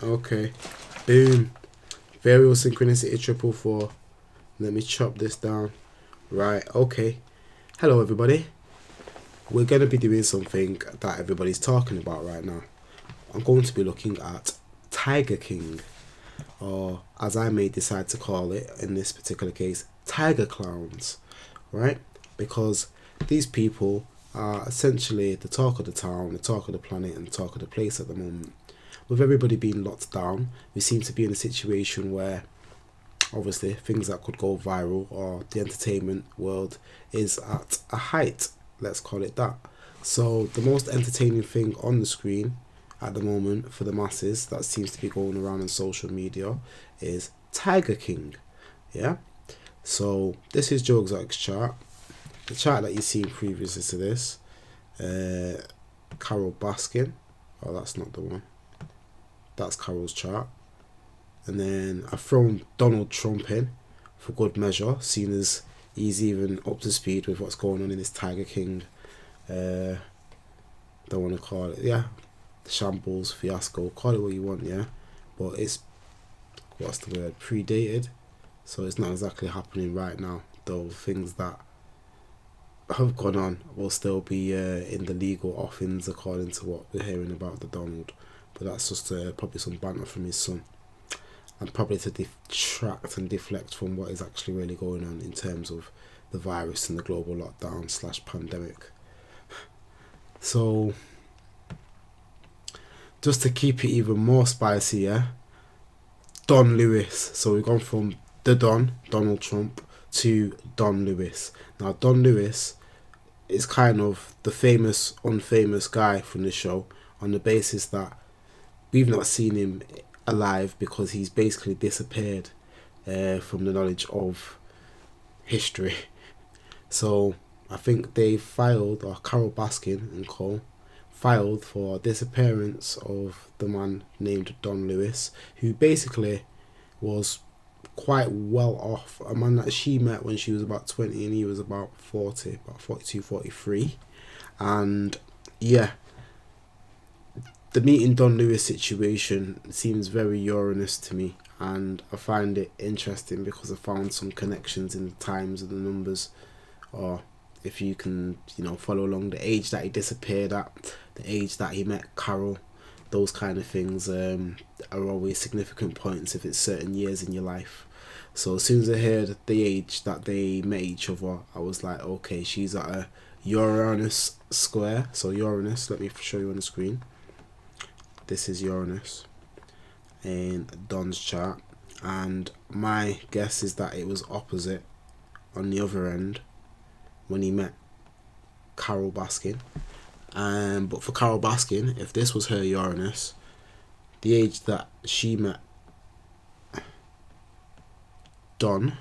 Okay. Boom. Variable synchronicity 444. Let me chop this down. Right. Okay. Hello, everybody. We're going to be doing something that everybody's talking about right now. I'm going to be looking at Tiger King, or as I may decide to call it in this particular case, Tiger Clowns, right? Because these people are essentially the talk of the town, the talk of the planet, and the talk of the place at the moment. With everybody being locked down, we seem to be in a situation where obviously things that could go viral or the entertainment world is at a height, let's call it that. So the most entertaining thing on the screen at the moment for the masses that seems to be going around on social media is Tiger King. Yeah, so this is Joe Exotic's chart, the chart that you've seen previously to this. Carole Baskin, oh, that's not the one, that's Carole's chart. And then I've thrown Donald Trump in for good measure, seeing as he's even up to speed with what's going on in this Tiger King, don't want to call it, yeah, shambles, fiasco, call it what you want, yeah, but it's, what's the word, predated, so it's not exactly happening right now, though things that have gone on will still be in the legal offings according to what we're hearing about the Donald, but that's just probably some banter from his son, and probably to detract and deflect from what is actually really going on in terms of the virus and the global lockdown / pandemic. So just to keep it even more spicy, yeah, Don Lewis. So we've gone from the Don, Donald Trump, to Don Lewis. Now Don Lewis is kind of the famous, unfamous guy from the show, on the basis that we've not seen him alive because he's basically disappeared from the knowledge of history. So I think they filed, or Carole Baskin and co. filed for disappearance of the man named Don Lewis, who basically was quite well off, a man that she met when she was about 20 and he was about 40, about 42, 43. And yeah, the meeting Don Lewis situation seems very Uranus to me, and I find it interesting because I found some connections in the times and the numbers, or if you can, follow along the age that he disappeared at, the age that he met Carole, those kind of things are always significant points if it's certain years in your life. So as soon as I heard the age that they met each other, I was like, okay, she's at a Uranus square. So Uranus, let me show you on the screen. This is Uranus in Don's chart, and my guess is that it was opposite on the other end when he met Carole Baskin. But for Carole Baskin, if this was her Uranus, the age that she met Don,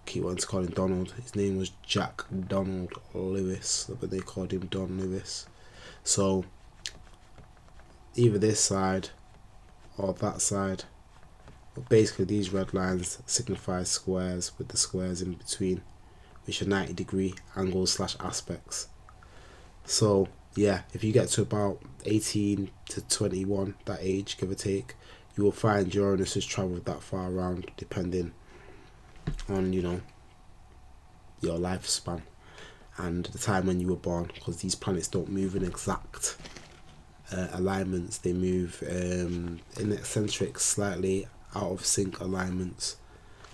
keep wanting to call him Donald, his name was Jack Donald Lewis, but they called him Don Lewis. So either this side or that side, but basically these red lines signify squares with the squares in between, which are 90-degree angles / aspects. So yeah, if you get to about 18 to 21, that age, give or take, you will find Uranus has travelled that far around, depending on, your lifespan and the time when you were born, because these planets don't move in exact alignments. They move in eccentric, slightly out of sync alignments,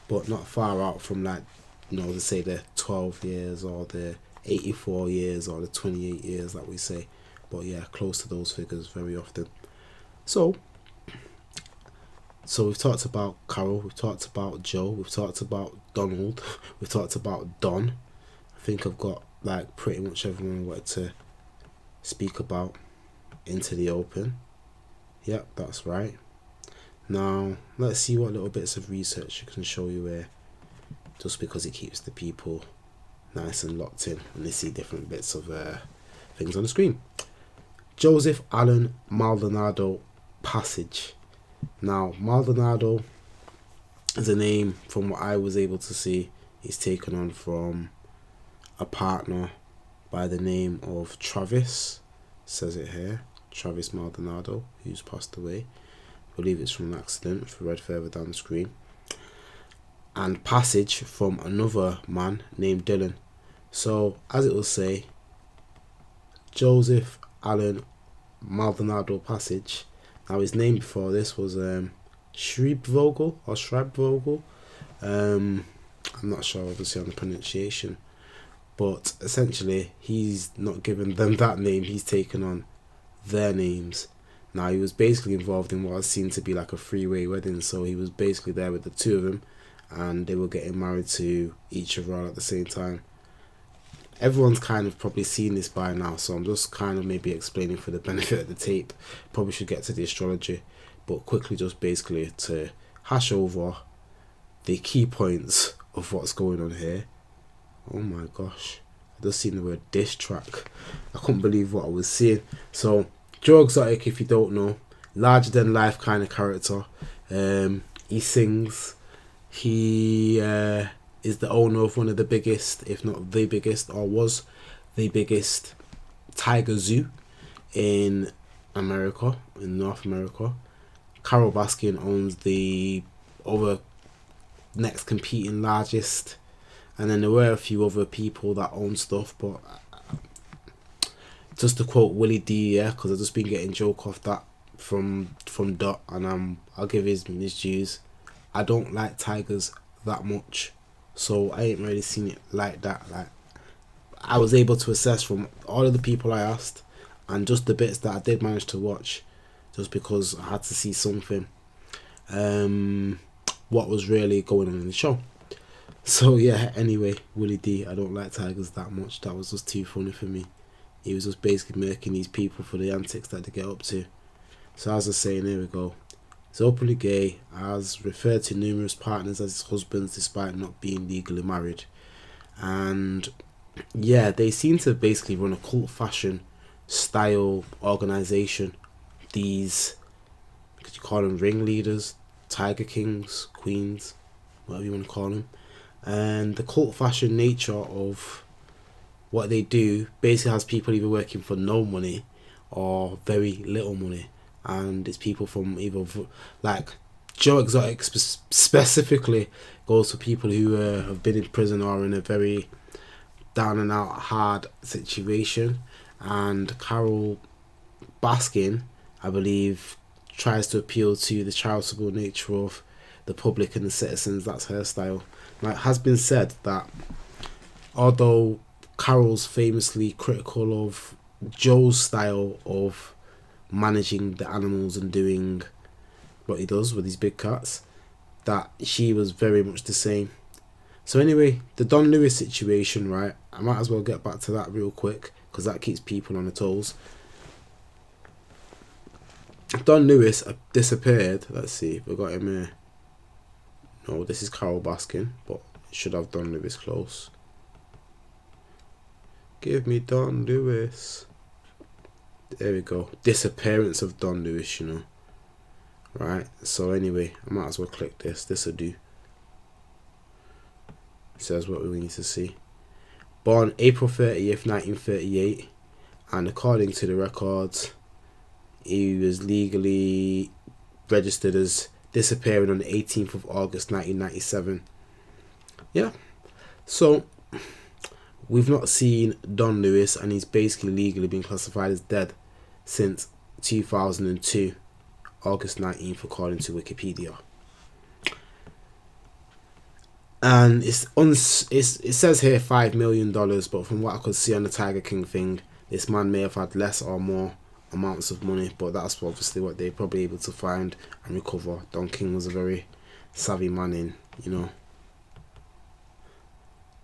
but not far out from, like, to say the 12 years or the 84 years or the 28 years that we say, but yeah, close to those figures very often. So we've talked about Carole, we've talked about Joe, we've talked about Donald, we've talked about Don. I think I've got like pretty much everyone I wanted to speak about into the open. Yep, that's right. Now let's see what little bits of research I can show you here, just because it keeps the people nice and locked in when they see different bits of things on the screen. Joseph Allen Maldonado Passage. Now Maldonado is a name, from what I was able to see, he's taken on from a partner by the name of Travis, says it here, Travis Maldonado, who's passed away. I believe it's from an accident, if I read further down the screen. And passage from another man named Dylan. So, as it will say, Joseph Allen Maldonado Passage. Now, his name before this was Schreibvogel or Schreibvogel. I'm not sure, obviously, on the pronunciation. But essentially, he's not given them that name, he's taken on their names. Now, he was basically involved in what seemed to be like a three-way wedding, so he was basically there with the two of them, and they were getting married to each other all at the same time. Everyone's kind of probably seen this by now, so I'm just kind of maybe explaining for the benefit of the tape. Probably should get to the astrology, but quickly just basically to hash over the key points of what's going on here. Oh my gosh, I just seen the word diss track. I couldn't believe what I was seeing. So Joe Exotic, if you don't know, larger than life kind of character. He sings. He is the owner of one of the biggest, if not the biggest, or was the biggest tiger zoo in America, in North America. Carole Baskin owns the other next competing largest, and then there were a few other people that own stuff, but just to quote Willie D, yeah, because I've just been getting joke off that from Dot, and I'll give his dues. I don't like tigers that much, so I ain't really seen it like that. Like, I was able to assess from all of the people I asked, and just the bits that I did manage to watch, just because I had to see something, what was really going on in the show. So yeah, anyway, Willie D, I don't like tigers that much. That was just too funny for me. He was just basically making these people for the antics that they get up to. So as I was saying, here we go. He's openly gay, has referred to numerous partners as his husbands despite not being legally married. And yeah, they seem to basically run a cult fashion style organisation. These, could you call them ringleaders, tiger kings, queens, whatever you want to call them. And the cult fashion nature of what they do basically has people either working for no money or very little money. And it's people from either, like Joe Exotic specifically goes for people who have been in prison or in a very down and out hard situation. And Carole Baskin, I believe, tries to appeal to the charitable nature of the public and the citizens. That's her style. Now, it has been said that although Carole's famously critical of Joe's style of managing the animals and doing what he does with his big cats, that she was very much the same. So anyway, the Don Lewis situation, right, I might as well get back to that real quick because that keeps people on their toes. Don Lewis disappeared. Let's see if we got him here. No, this is Carole Baskin, but it should have Don Lewis close. Give me Don Lewis. There we go. Disappearance of Don Lewis, you know. Right, so anyway, I might as well click this. This'll do. It says what we need to see. Born April 30th, 1938. And according to the records, he was legally registered as disappearing on the 18th of August, 1997. Yeah. So, we've not seen Don Lewis, and he's basically legally been classified as dead since 2002, August 19th, according to Wikipedia. And it says here $5 million, but from what I could see on the Tiger King thing, this man may have had less or more amounts of money, but that's obviously what they're probably able to find and recover. Don King was a very savvy man in, you know,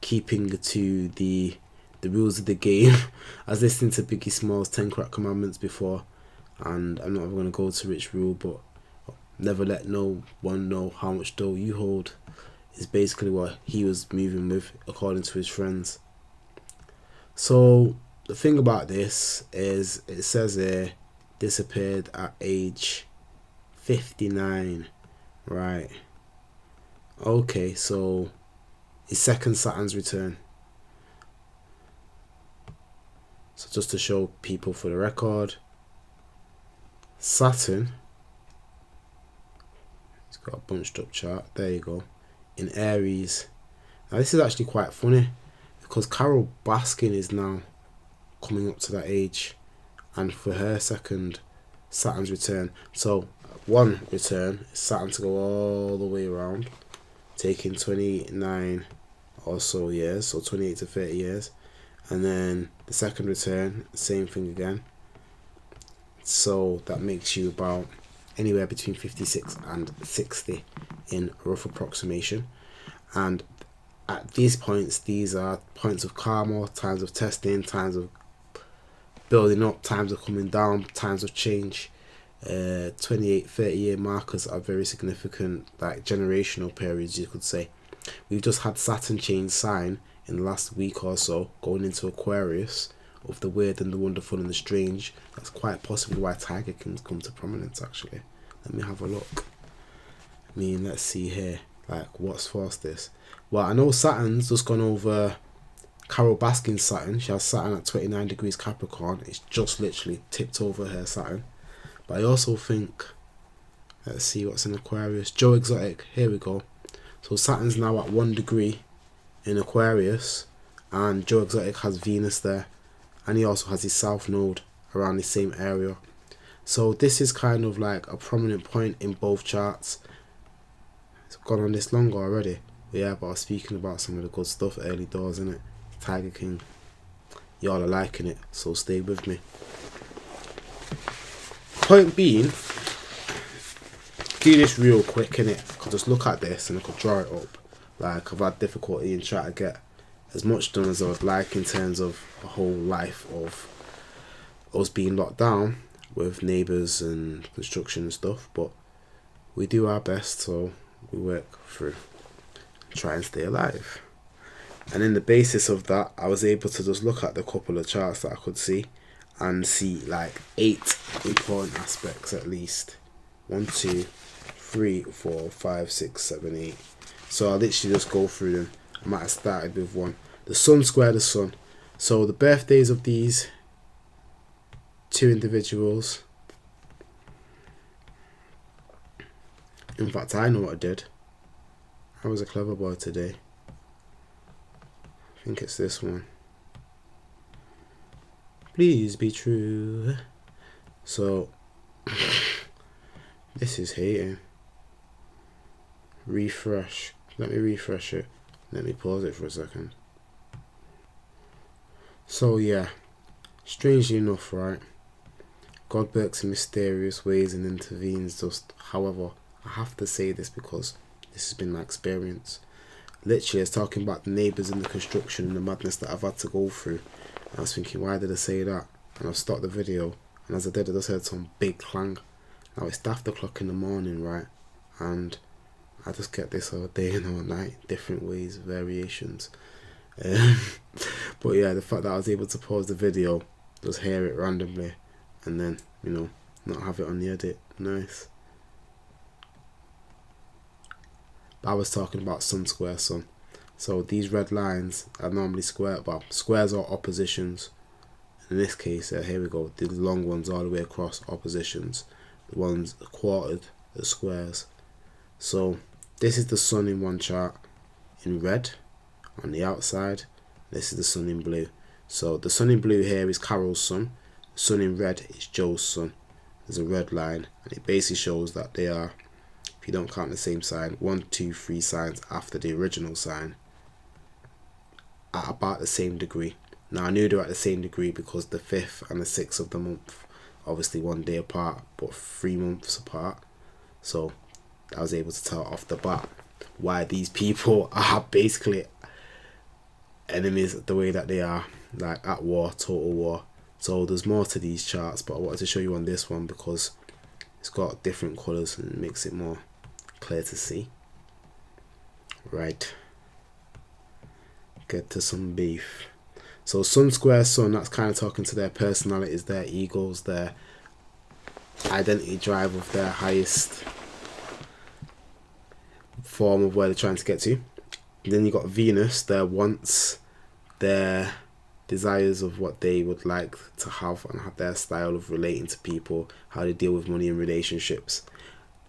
keeping to the rules of the game. I was listening to Biggie Smalls 10 Crack Commandments before, and I'm not going to go to Rich Rule, but never let no one know how much dough you hold is basically what he was moving with, according to his friends. So the thing about this is, it says here, disappeared at age 59, right? Okay, so his second Saturn's return. So just to show people for the record, Saturn got a bunched up chart. There you go. In Aries. Now this is actually quite funny because Carole Baskin is now coming up to that age, and for her second Saturn's return. So one return is Saturn to go all the way around, taking 29 or so years, so 28 to 30 years. And then the second return, same thing again. So that makes you about anywhere between 56 and 60 in rough approximation. And at these points, these are points of karma, times of testing, times of building up, times of coming down, times of change. 28, 30 year markers are very significant, like generational periods, you could say. We've just had Saturn change sign in the last week or so, going into Aquarius, of the weird and the wonderful and the strange. That's quite possibly why Tiger Kings come to prominence, actually. Let me have a look. I mean, let's see here, like, what's forced this? Well, I know Saturn's just gone over Carole Baskin's Saturn. She has Saturn at 29 degrees Capricorn. It's just literally tipped over her Saturn. But I also think, let's see what's in Aquarius. Joe Exotic, here we go. So Saturn's now at 1 degree in Aquarius, and Joe Exotic has Venus there, and he also has his south node around the same area. So this is kind of like a prominent point in both charts. It's gone on this long already. Yeah, but I was speaking about some of the good stuff early doors, innit? Tiger King. Y'all are liking it, so stay with me. Point being, do this real quick, innit? I could just look at this and I could draw it up. Like, I've had difficulty in trying to get as much done as I would like in terms of a whole life of us being locked down with neighbours and construction and stuff, but we do our best, so we work through, try and stay alive. And in the basis of that, I was able to just look at the couple of charts that I could see and see like 8 important aspects at least. 1, 2, 3, 4, 5, 6, 7, 8. So I'll literally just go through them. I might have started with one. The Sun square the Sun. So the birthdays of these two individuals. In fact, I know what I did. I was a clever boy today. I think it's this one. Please be true. So this is hating. Refresh. Let me refresh it. Let me pause it for a second. So yeah, strangely enough, right? God works in mysterious ways and intervenes just. However, I have to say this because this has been my experience. Literally, I was talking about the neighbours and the construction and the madness that I've had to go through. And I was thinking, why did I say that? And I stopped the video, and as I did, I just heard some big clang. Now it's after o'clock in the morning, right? And I just get this all day and all night, different ways, variations. But yeah, the fact that I was able to pause the video, just hear it randomly, and then, you know, not have it on the edit, nice. I was talking about Sun square Sun. So these red lines are normally square, well, squares are oppositions. In this case, here we go, the long ones all the way across, oppositions. The ones quartered are squares. So this is the Sun in one chart in red on the outside. This is the Sun in blue. So the Sun in blue here is Carole's Sun. The Sun in red is Joe's Sun. There's a red line, and it basically shows that they are, if you don't count the same sign, 1, 2, 3 signs after the original sign at about the same degree. Now I knew they were at the same degree because the 5th and the 6th of the month, obviously 1 day apart, but 3 months apart. So I was able to tell off the bat why these people are basically enemies the way that they are, like at war, total war. So there's more to these charts, but I wanted to show you on this one because it's got different colours and it makes it more clear to see. Right, get to some beef. So Sun square Sun, that's kind of talking to their personalities, their egos, their identity drive of their highest form of where they're trying to get to. And then you got Venus, their wants, their desires of what they would like to have and have their style of relating to people, how they deal with money and relationships.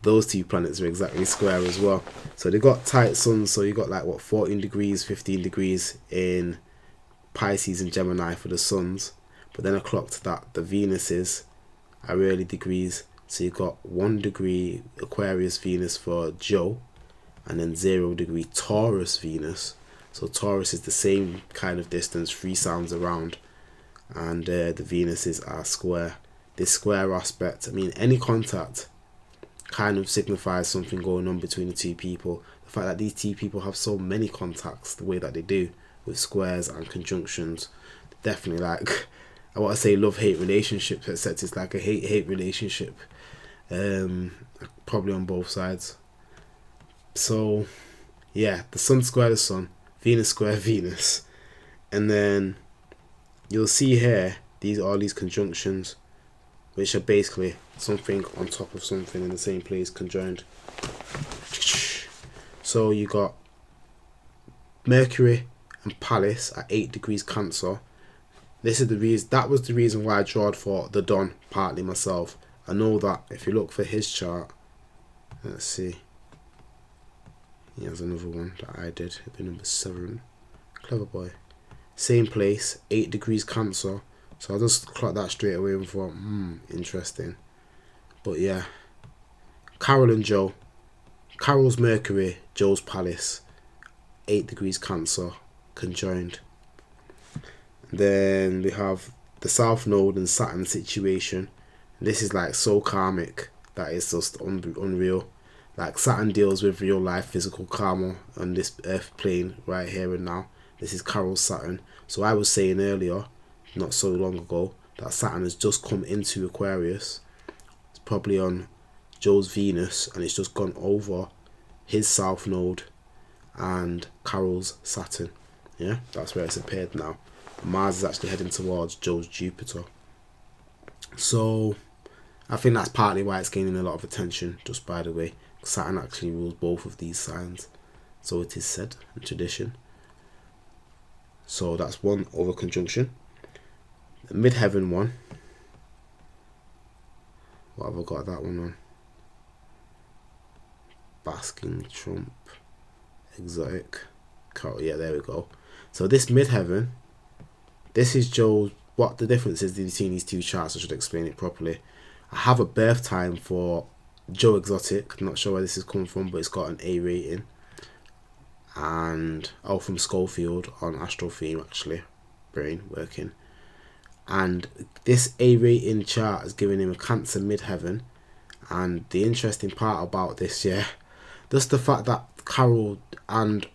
those two planets are exactly square as well. So they got tight suns. So you got like what, 14 degrees, 15 degrees in Pisces and Gemini for the suns. But then I clocked that the Venuses are really degrees. So you got 1 degree Aquarius Venus for Joe, and then 0 degree Taurus Venus. So Taurus is the same kind of distance, 3 sounds around, and the Venuses are square. This square aspect, I mean, any contact kind of signifies something going on between the two people. The fact that these two people have so many contacts the way that they do, with squares and conjunctions, definitely, like, I want to say love-hate relationship, except it's like a hate-hate relationship, probably on both sides. So yeah, the sun square the sun, Venus square Venus, and then you'll see here all these conjunctions, which are basically something on top of something in the same place conjoined. So you got Mercury and Pallas at 8 degrees Cancer. This is the reason. That was the reason why I drawed for the Don partly myself. I know that if you look for his chart, let's see. Here's another one that I did. It'd be number 7. Clever boy. Same place, 8 degrees Cancer. So I just clocked that straight away and thought, interesting. But yeah, Carole and Joe. Carole's Mercury, Joe's Pallas, 8 degrees Cancer, conjoined. Then we have the South Node and Saturn situation. This is like so karmic that it's just unreal. Like, Saturn deals with real life physical karma on this earth plane right here and now. This is Carole's Saturn. So I was saying earlier, not so long ago, that Saturn has just come into Aquarius. It's probably on Joe's Venus, and it's just gone over his South Node and Carole's Saturn. Yeah, that's where it's appeared now. Mars is actually heading towards Joe's Jupiter. So I think that's partly why it's gaining a lot of attention, just by the way. Saturn actually rules both of these signs, so it is said in tradition. So that's one over conjunction. The midheaven one, what have I got that one on? Basking, Trump, exotic, Carole. Yeah, there we go. So this midheaven, this is Joe's. What the difference is between these two charts, I should explain it properly. I have a birth time for Joe Exotic. I'm not sure where this is coming from, but it's got an A rating. And from Schofield on Astro Theme, actually. Brain working. And this A rating chart is giving him a Cancer midheaven. And the interesting part about this, just the fact that Carole and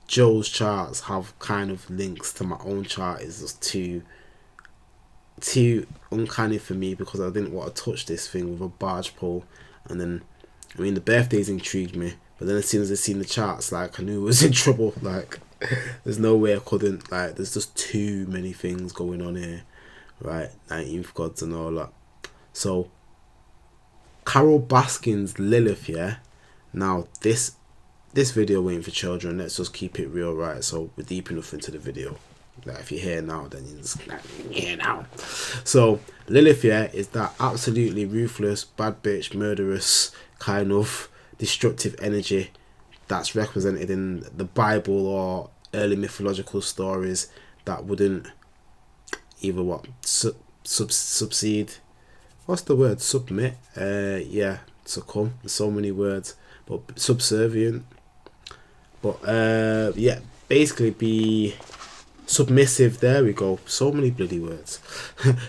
Joe's charts have kind of links to my own chart is just too uncanny for me, because I didn't want to touch this thing with a barge pole. And then, I mean, the birthdays intrigued me, but then as soon as I seen the charts, like, I knew I was in trouble. Like, there's no way I couldn't, like, there's just too many things going on here, right? 19th gods and all that. So Carole Baskin's Lilith, now this video ain't for children, let's just keep it real, right? So we're deep enough into the video. Like, if you're here now, then you're just like, yeah, now. So Lilith, is that absolutely ruthless, bad bitch, murderous kind of destructive energy that's represented in the Bible or early mythological stories that wouldn't either subside. What's the word? Submit. Succumb. There's so many words, but subservient. But basically be submissive. There we go. So many bloody words.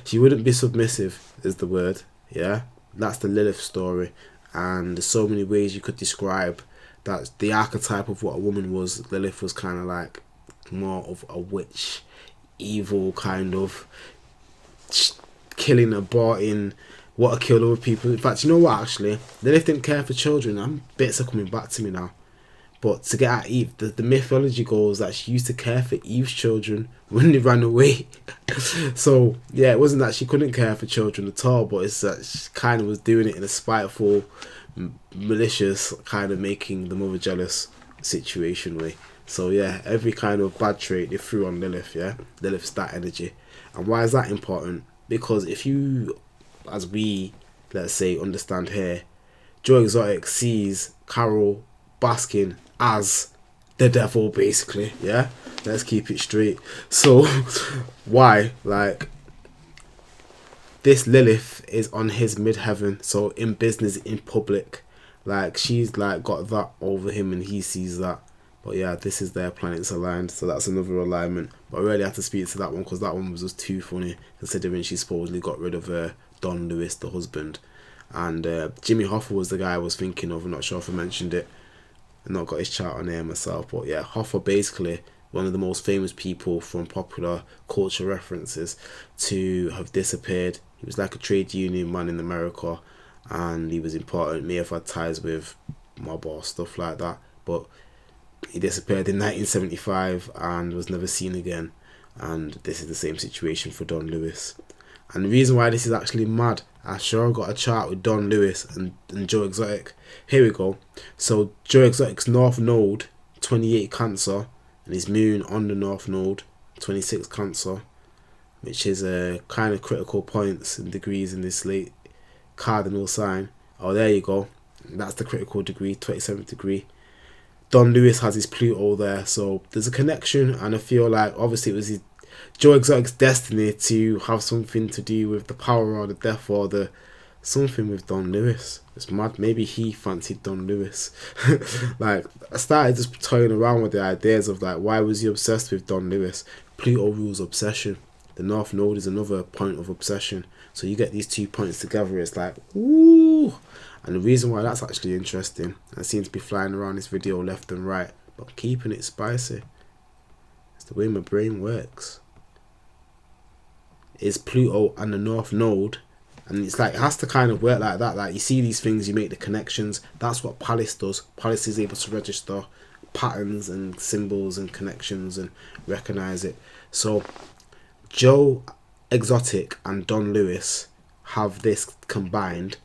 She wouldn't be submissive is the word. Yeah, that's the Lilith story, and there's so many ways you could describe that. The archetype of what a woman was, Lilith was kind of like more of a witch, evil kind of, killing, aborting, want to kill other people. In fact, you know what? Actually, Lilith didn't care for children. Bits are coming back to me now. But to get at Eve, the mythology goes that she used to care for Eve's children when they ran away. So, yeah, it wasn't that she couldn't care for children at all, but it's that she kind of was doing it in a spiteful, malicious, kind of making the mother jealous situation way. So, yeah, every kind of bad trait they threw on Lilith, Lilith's that energy. And why is that important? Because if you, as we, let's say, understand here, Joe Exotic sees Carole Baskin as the devil, basically. Yeah, let's keep it straight. So why, like, this Lilith is on his midheaven, so in business, in public, like, she's like got that over him and he sees that. But yeah, this is their planets aligned, so that's another alignment. But I really had to speak to that one because that one was just too funny, considering she supposedly got rid of Don Lewis, the husband. And Jimmy Hoffa was the guy I was thinking of. I'm not sure if I mentioned it. I've not got his chart on here myself, but yeah, Hoffa basically one of the most famous people from popular culture references to have disappeared. He was like a trade union man in America, and he was important. May have had ties with mob or stuff like that, but he disappeared in 1975 and was never seen again. And this is the same situation for Don Lewis. And the reason why this is actually mad, I sure got a chart with Don Lewis and Joe Exotic. Here we go. So Joe Exotic's North Node, 28 Cancer, and his moon on the North Node, 26 Cancer, which is a kind of critical points and degrees in this late cardinal sign. Oh, there you go. That's the critical degree, 27th degree. Don Lewis has his Pluto there, so there's a connection, and I feel like obviously it was Joe Exotic's destiny to have something to do with the power or the death or the something with Don Lewis. It's mad. Maybe he fancied Don Lewis. Like, I started just toying around with the ideas of like, why was he obsessed with Don Lewis? Pluto rules obsession. The North Node is another point of obsession. So you get these 2 points together, it's like, ooh. And the reason why that's actually interesting, I seem to be flying around this video left and right, but keeping it spicy. It's the way my brain works. Is Pluto and the North Node, and it's like, it has to kind of work like that. Like, you see these things, you make the connections. That's what Palace does. Palace is able to register patterns and symbols and connections and recognize it. So Joe Exotic and Don Lewis have this combined,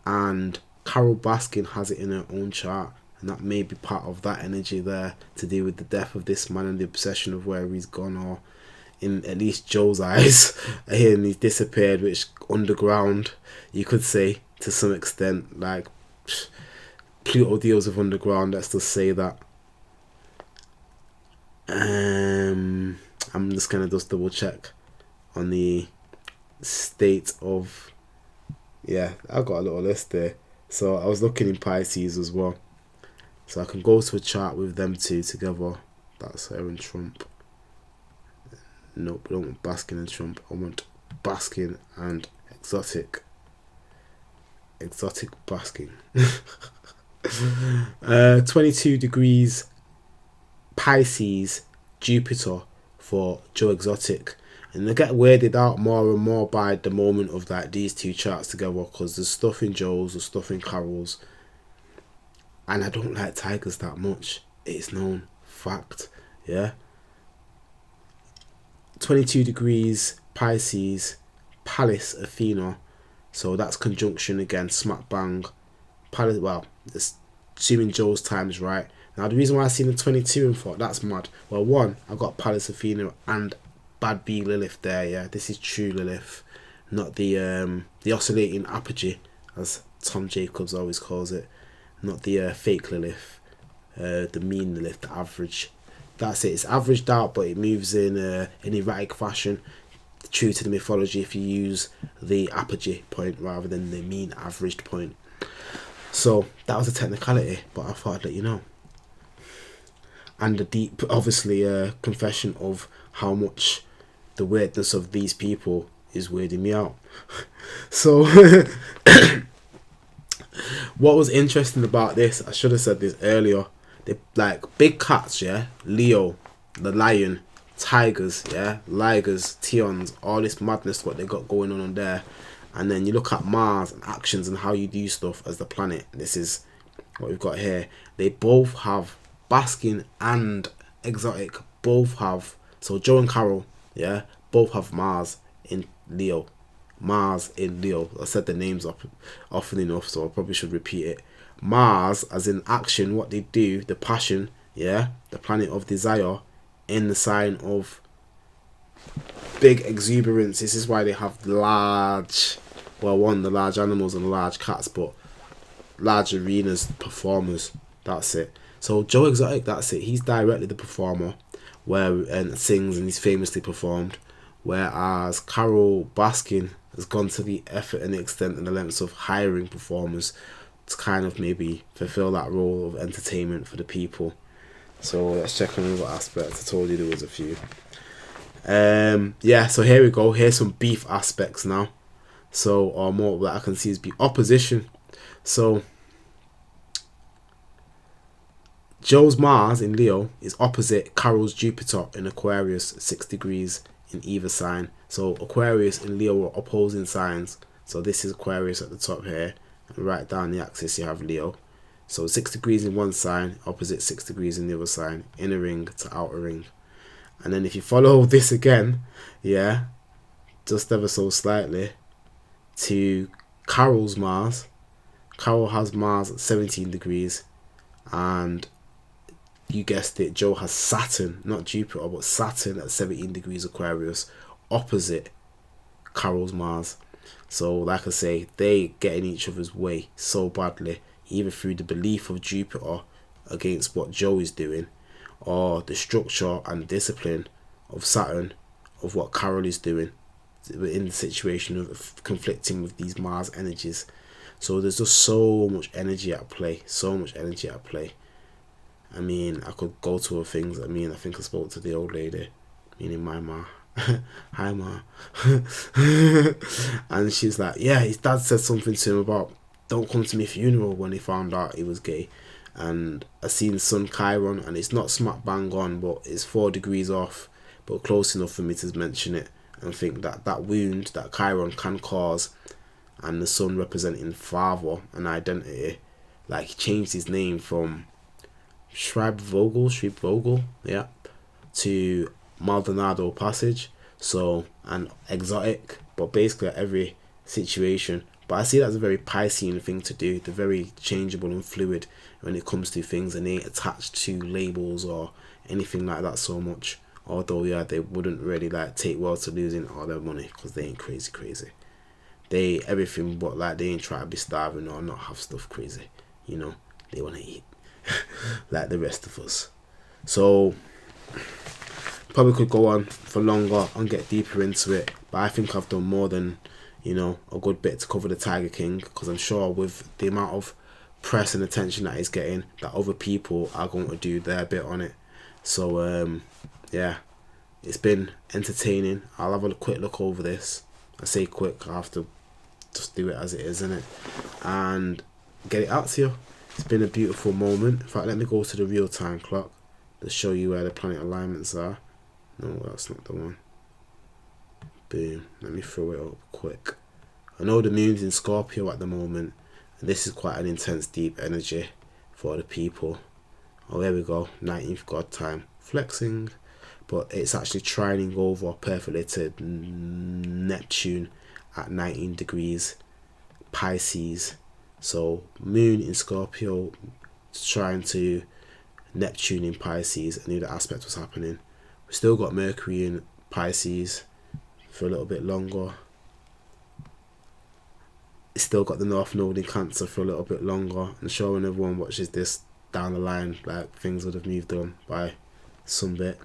and Carole Baskin has it in her own chart, and that may be part of that energy there to do with the death of this man and the obsession of where he's gone, or in at least Joe's eyes, and he's disappeared, which underground, you could say, to some extent. Like, Pluto deals with underground, let's just say that. I'm just gonna just double check on the state of, yeah, I've got a little list there. So I was looking in Pisces as well, so I can go to a chart with them two together. That's her and Trump. Nope, I don't want Baskin and Trump. I want Baskin and Exotic. Exotic Baskin. 22 degrees Pisces Jupiter for Joe Exotic. And I get weirded out more and more by the moment of like these two charts together, because there's stuff in Joe's, there's stuff in Carole's, and I don't like tigers that much. It's known fact, yeah. 22 degrees Pisces, Pallas Athena, so that's conjunction again, smack bang. Pallas, well, it's assuming Joe's time's right. Now the reason why I seen the 22 and thought that's mad, well, one, I got Pallas Athena and Bad B Lilith there, yeah. This is true Lilith, not the oscillating apogee, as Tom Jacobs always calls it, not the fake Lilith, the mean Lilith, the average. That's it. It's averaged out, but it moves in an erratic fashion, true to the mythology, if you use the apogee point rather than the mean averaged point. So that was a technicality, but I thought I'd let you know. And the deep, obviously, confession of how much the weirdness of these people is weirding me out. So what was interesting about this, I should have said this earlier, they like big cats, yeah, Leo, the lion, tigers, yeah, ligers, tions, all this madness what they got going on there. And then you look at Mars and actions and how you do stuff as the planet. This is what we've got here. They both have Baskin and Exotic, both have, so Joe and Carole, yeah, both have Mars in Leo. Mars in Leo. I said the names up often enough, so I probably should repeat it. Mars, as in action, what they do, the passion, yeah, the planet of desire, in the sign of big exuberance. This is why they have large, well, one, the large animals and the large cats, but large arenas performers. That's it. So Joe Exotic, that's it. He's directly the performer, and sings, and he's famously performed. Whereas Carole Baskin has gone to the effort and the extent and the lengths of hiring performers to kind of maybe fulfill that role of entertainment for the people. So let's check on other aspects. I told you there was a few. Yeah, so here we go. Here's some beef aspects now. So, or more that I can see is be opposition. So Joe's Mars in Leo is opposite Carole's Jupiter in Aquarius, 6 degrees in either sign. So Aquarius and Leo are opposing signs. So this is Aquarius at the top here, and right down the axis you have Leo. So 6 degrees in one sign, opposite 6 degrees in the other sign, inner ring to outer ring. And then if you follow this again, yeah, just ever so slightly, to Carole's Mars. Carole has Mars at 17 degrees, and you guessed it, Joe has Saturn, not Jupiter, but Saturn at 17 degrees Aquarius, opposite Carole's Mars. So like I say, they get in each other's way so badly, either through the belief of Jupiter against what Joe is doing, or the structure and discipline of Saturn of what Carole is doing, in the situation of conflicting with these Mars energies. So there's just so much energy at play, so much energy at play. I mean, I could go to her things. I mean, I think I spoke to the old lady, meaning my ma. Hi ma. And she's like, yeah, his dad said something to him about don't come to my funeral when he found out he was gay. And I seen Sun Chiron, and it's not smack bang on, but it's 4 degrees off, but close enough for me to mention it and think that that wound that Chiron can cause, and the sun representing father and identity, like he changed his name from Schreibvogel, yeah, to Maldonado Passage, so, and exotic, but basically at every situation. But I see that as a very Piscean thing to do. They're very changeable and fluid when it comes to things, and they ain't attached to labels or anything like that so much. Although, yeah, they wouldn't really like take well to losing all their money, because they ain't crazy. They everything, but like they ain't try to be starving or not have stuff crazy. You know, they want to eat like the rest of us. So probably could go on for longer and get deeper into it, but I think I've done more than, you know, a good bit to cover the Tiger King, because I'm sure with the amount of press and attention that he's getting, that other people are going to do their bit on it. So yeah, it's been entertaining. I'll have a quick look over this. I say quick, I have to just do it as it is, innit? And get it out to you. It's been a beautiful moment. In fact, let me go to the real-time clock to show you where the planet alignments are. No, that's not the one. Boom. Let me throw it up quick. I know the moon's in Scorpio at the moment, and this is quite an intense, deep energy for the people. Oh, there we go. 19th God time. Flexing. But it's actually trining over perfectly to Neptune at 19 degrees Pisces. So moon in Scorpio trying to Neptune in Pisces. I knew the aspect was happening. We still got Mercury in Pisces for a little bit longer. It's still got the North Node in Cancer for a little bit longer. And sure, when everyone watches this down the line, like things would have moved on by some bit.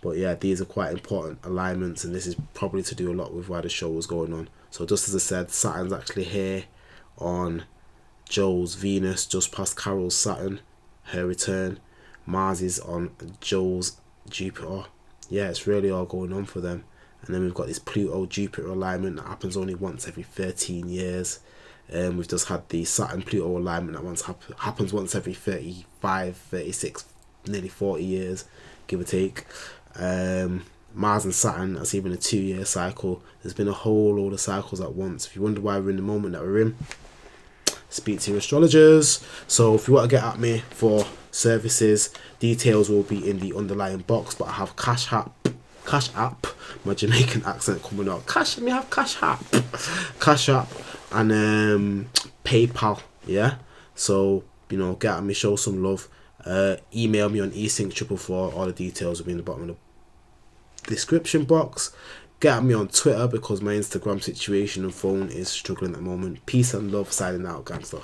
But yeah, these are quite important alignments, and this is probably to do a lot with why the show was going on. So just as I said, Saturn's actually here on Joe's Venus, just past Carole's Saturn, her return. Mars is on Joe's Jupiter. Yeah, it's really all going on for them. And then we've got this Pluto-Jupiter alignment that happens only once every 13 years. We've just had the Saturn-Pluto alignment that happens once every 35, 36, nearly 40 years, give or take. Mars and Saturn, that's even a 2-year cycle. There's been a whole load of cycles at once. If you wonder why we're in the moment that we're in, speak to your astrologers. So if you want to get at me for services, details will be in the underlying box, but I have Cash App, my Jamaican accent coming out. Cash App and PayPal, yeah. So, you know, get at me, show some love. Email me on esync444. All the details will be in the bottom of the description box. Get at me on Twitter because my Instagram situation and phone is struggling at the moment. Peace and love, signing out, gangster.